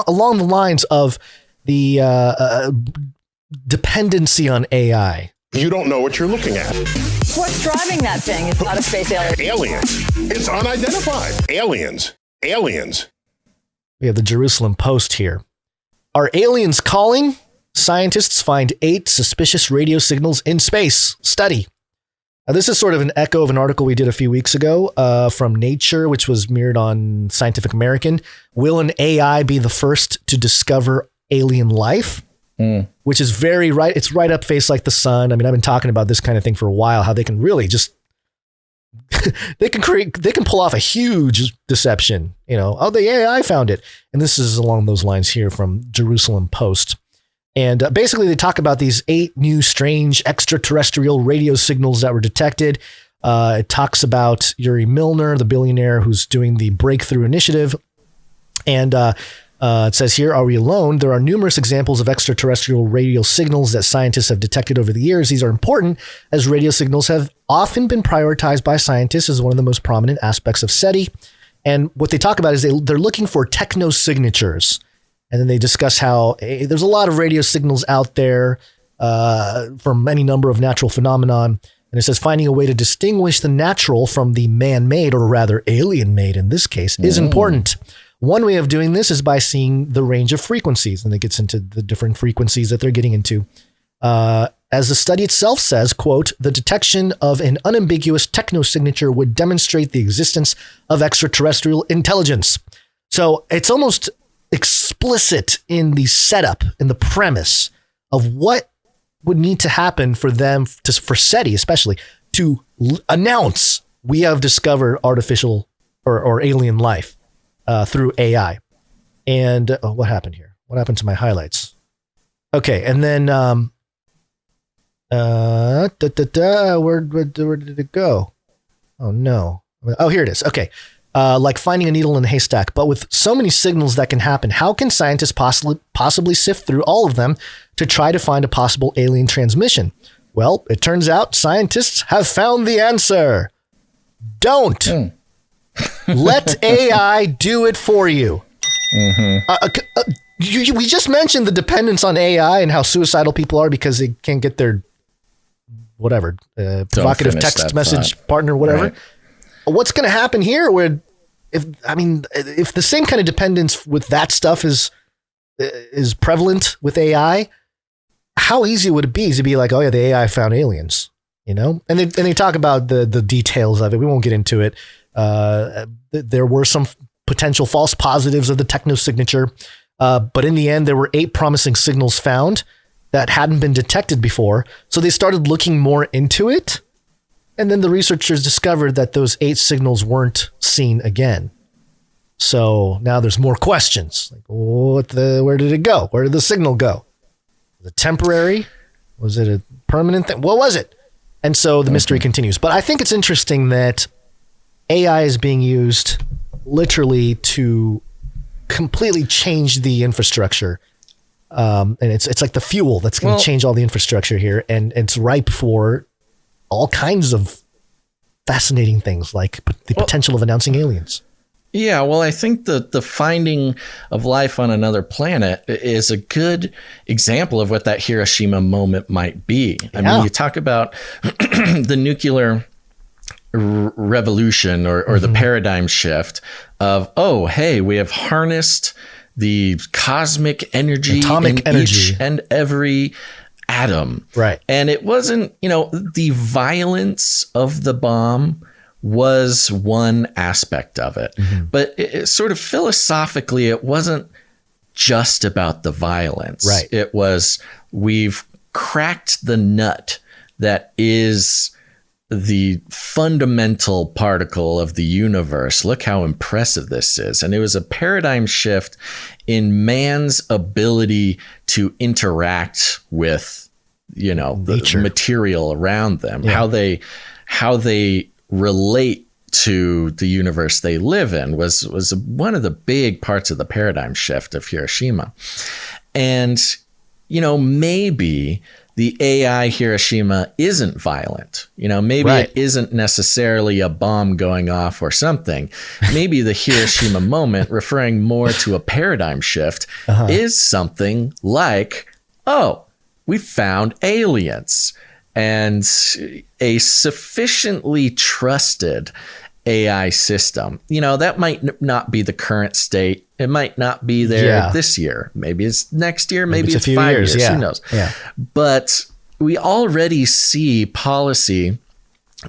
along the lines of the dependency on AI. You don't know what you're looking at. What's driving that thing? It's not a space alien. Aliens. It's unidentified. Aliens. We have the Jerusalem Post here. Are aliens calling? Scientists find 8 suspicious radio signals in space. Study. Now, this is sort of an echo of an article we did a few weeks ago from Nature, which was mirrored on Scientific American. Will an AI be the first to discover alien life? Which is very right. It's right up face like the sun. I mean, I've been talking about this kind of thing for a while, how they can really just, they can pull off a huge deception. The AI found it. And this is along those lines here from Jerusalem Post. And basically they talk about these 8 new strange extraterrestrial radio signals that were detected. It talks about Yuri Milner, the billionaire who's doing the Breakthrough Initiative. And it says here, are we alone? There are numerous examples of extraterrestrial radio signals that scientists have detected over the years. These are important as radio signals have often been prioritized by scientists as one of the most prominent aspects of SETI. And what they talk about is they're looking for technosignatures. And then they discuss how there's a lot of radio signals out there from any number of natural phenomenon. And it says finding a way to distinguish the natural from the man-made, or rather alien-made in this case, is important. One way of doing this is by seeing the range of frequencies, and it gets into the different frequencies that they're getting into. As the study itself says, quote, the detection of an unambiguous technosignature would demonstrate the existence of extraterrestrial intelligence. So it's almost explicit in the setup, in the premise of what would need to happen for them, for SETI especially, to announce we have discovered artificial or alien life. Through AI. And what happened here? What happened to my highlights? Okay. And then, where did it go? Oh no. Oh, here it is. Okay. Like finding a needle in a haystack, but with so many signals that can happen, how can scientists possibly sift through all of them to try to find a possible alien transmission? Well, it turns out scientists have found the answer. Don't. Let AI do it for you. We just mentioned the dependence on AI and how suicidal people are because they can't get their provocative text message partner, whatever. Right. What's going to happen here? Where if the same kind of dependence with that stuff is prevalent with AI, how easy would it be to be like, oh yeah, the AI found aliens, And they talk about the details of it. We won't get into it. There were some potential false positives of the technosignature, but in the end, there were 8 promising signals found that hadn't been detected before. So they started looking more into it. And then the researchers discovered that those 8 signals weren't seen again. So now there's more questions. Like, where did it go? Where did the signal go? Was it temporary? Was it a permanent thing? What was it? And so the mystery continues. But I think it's interesting that AI is being used literally to completely change the infrastructure. And it's like the fuel that's going to change all the infrastructure here. And it's ripe for all kinds of fascinating things, like the potential of announcing aliens. Yeah, well, I think the finding of life on another planet is a good example of what that Hiroshima moment might be. I mean, you talk about the nuclear revolution or the paradigm shift of, oh, hey, we have harnessed the cosmic energy, each and every atom. Right. And it wasn't, the violence of the bomb was one aspect of it. But it sort of philosophically, it wasn't just about the violence. Right. It was, we've cracked the nut that is the fundamental particle of the universe. Look how impressive this is. And it was a paradigm shift in man's ability to interact with, the nature, material around them, how they relate to the universe they live in was one of the big parts of the paradigm shift of Hiroshima. And, maybe the AI Hiroshima isn't violent. Maybe it isn't necessarily a bomb going off or something. Maybe the Hiroshima moment, referring more to a paradigm shift, is something like, oh, we found aliens, and a sufficiently trusted AI system. That might not be the current state. It might not be there this year. Maybe it's next year. Maybe it's 5 years. Yeah. Who knows? Yeah. But we already see policy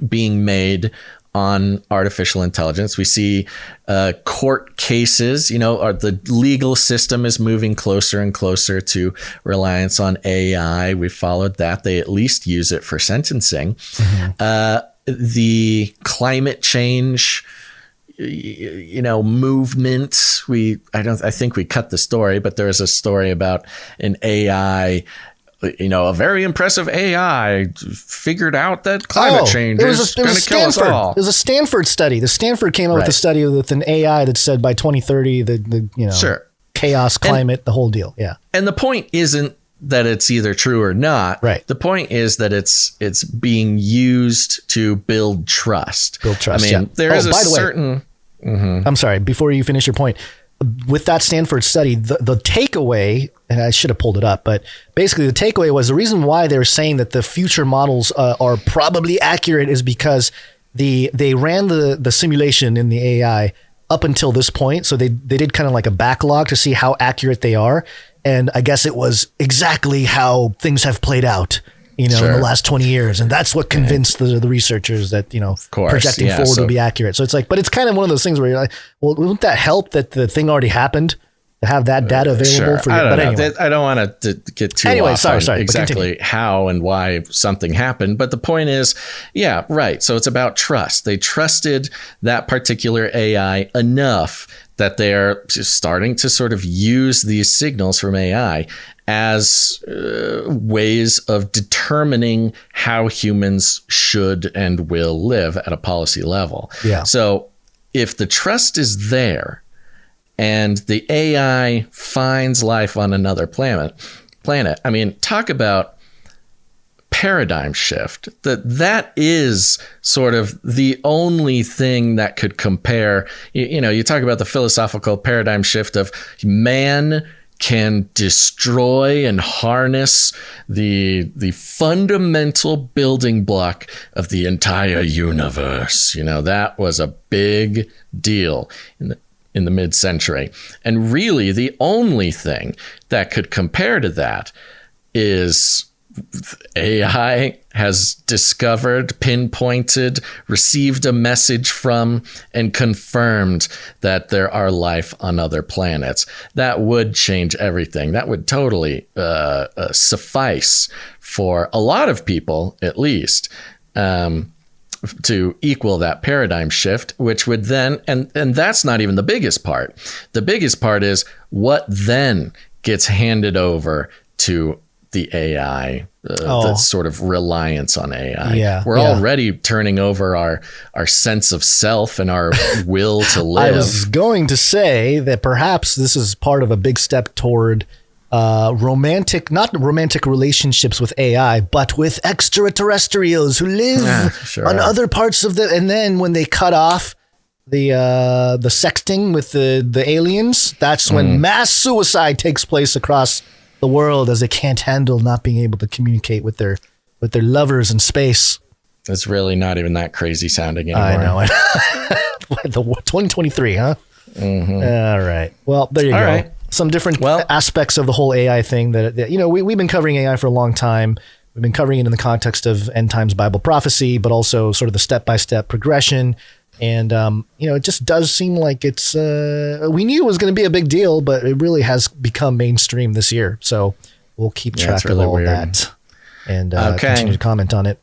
being made on artificial intelligence. We see court cases, the legal system is moving closer and closer to reliance on AI. We followed that. They at least use it for sentencing. The climate change, movement. I think we cut the story, but there is a story about an AI, a very impressive AI figured out that climate change is going to kill us all. It was a Stanford study. The Stanford came out with a study with an AI that said by 2030, chaos, climate, the whole deal. Yeah. And the point isn't that it's either true or not. Right. The point is that it's being used to build trust. There is a certain... I'm sorry, before you finish your point, with that Stanford study, the takeaway, and I should have pulled it up, but basically the takeaway was the reason why they're saying that the future models are probably accurate is because they ran the simulation in the AI up until this point. So they did kind of like a backlog to see how accurate they are. And I guess it was exactly how things have played out, in the last 20 years. And that's what convinced the researchers that, projecting forward will be accurate. So it's like, but it's kind of one of those things where you're like, well, wouldn't that help that the thing already happened to have that data available for you? Anyway. I don't want to get too off on exactly how and why something happened. But the point is, so it's about trust. They trusted that particular AI enough that they are starting to sort of use these signals from AI as ways of determining how humans should and will live at a policy level. Yeah. So if the trust is there and the AI finds life on another planet, talk about paradigm shift. That is sort of the only thing that could compare. You talk about the philosophical paradigm shift of man can destroy and harness the fundamental building block of the entire universe. That was a big deal in the mid-century. And really the only thing that could compare to that is AI has discovered, pinpointed, received a message from, and confirmed that there are life on other planets. That would change everything. That would totally suffice for a lot of people, at least, to equal that paradigm shift, which would then, and that's not even the biggest part. The biggest part is what then gets handed over to the AI, the sort of reliance on AI. Yeah, We're already turning over our sense of self and our will to live. I was going to say that perhaps this is part of a big step toward not romantic relationships with AI, but with extraterrestrials who live on other parts of and then when they cut off the sexting with the aliens, that's when mass suicide takes place across the world as they can't handle not being able to communicate with their lovers in space. It's really not even that crazy sounding anymore. I know. 2023, huh? Mm-hmm. All right. Well, there you go. Right. Some different aspects of the whole AI thing that we've been covering AI for a long time. We've been covering it in the context of end times Bible prophecy, but also sort of the step-by-step progression. And, it just does seem like it's, we knew it was going to be a big deal, but it really has become mainstream this year. So we'll keep track of all that and continue to comment on it.